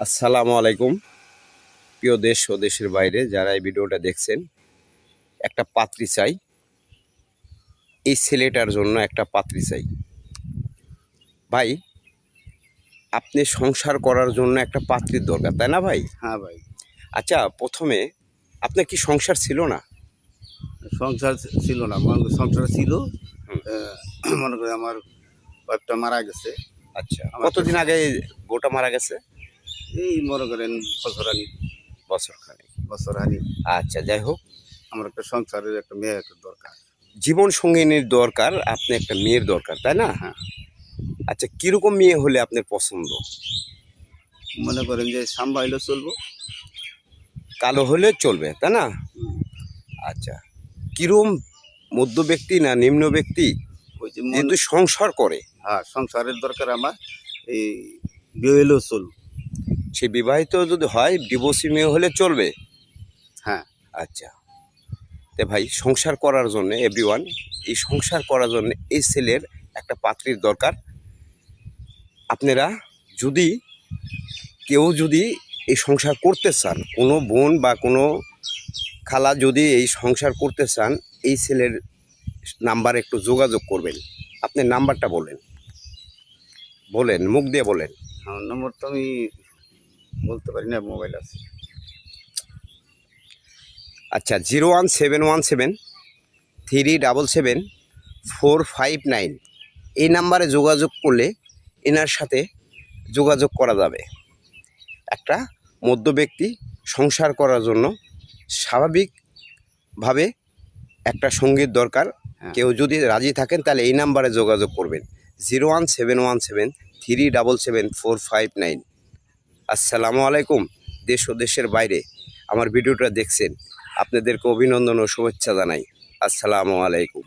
আসসালামু আলাইকুম। প্রিয় দেশ ও দেশের বাইরে যারা এই ভিডিওটা দেখছেন, একটা পাত্রী চাই। এই ছেলেটার জন্য একটা পাত্রী চাই। ভাই, আপনি সংসার করার জন্য একটা পাত্রীর দরকার, তাই না ভাই? হ্যাঁ ভাই, আচ্ছা, প্রথমে আপনার কি সংসার ছিল না? সংসার ছিল না, মনে করি সংসার ছিল। হুম। মনে করি আমার ওয়াইফটা মারা গেছে। আচ্ছা, আমার কতদিন আগে বউটা মারা গেছে? এই মনে করেন বছরানি বছরখানেক। বছরানি আচ্ছা, যাই হোক, আমার একটা সংসারের একটা মেয়ে একটা দরকার। জীবন সঙ্গিনীর দরকার, আপনি একটা মেয়ের দরকার, তাই না? হ্যাঁ, আচ্ছা, কিরকম মেয়ে হলে আপনার পছন্দ? মনে করেন যে সাম্বাইলে চলবো। কালো হলে চলবে, তাই না? হুম, আচ্ছা, কিরম মধ্য ব্যক্তি না নিম্ন ব্যক্তি? ওই যে যেহেতু সংসার করে, হ্যাঁ, সংসারের দরকার আমার। এই বিয়ে হলেও চলবো। সে বিবাহিত যদি হয়, ডিভোর্সি মেয়ে হলে চলবে। হ্যাঁ, আচ্ছা, তে ভাই, সংসার করার জন্য এভরিওয়ান, এই সংসার করার জন্য এই ছেলের একটা পাত্রীর দরকার। আপনারা যদি কেউ এই সংসার করতে চান, কোনো বোন বা কোনো খালা যদি এই সংসার করতে চান, এই ছেলের নাম্বারে একটু যোগাযোগ করবেন। আপনি নাম্বারটা বলেন, মুখ দিয়ে বলেন। আমার নম্বর তো আমি বলতে পারি না, মোবাইল আছে। আচ্ছা, 01717377459, এই নাম্বারে যোগাযোগ করলে এনার সাথে যোগাযোগ করা যাবে। একটা মধ্য ব্যক্তি সংসার করার জন্য স্বাভাবিকভাবে একটা সঙ্গীর দরকার। হ্যাঁ, কেউ যদি রাজি থাকেন তাহলে এই নাম্বারে যোগাযোগ করবেন, 01717377459। আসসালামু আলাইকুম। দেশ ও দেশের বাইরে আমার ভিডিওটা দেখছেন, আপনাদেরকে অভিনন্দন ও শুভেচ্ছা জানাই। আসসালামু আলাইকুম।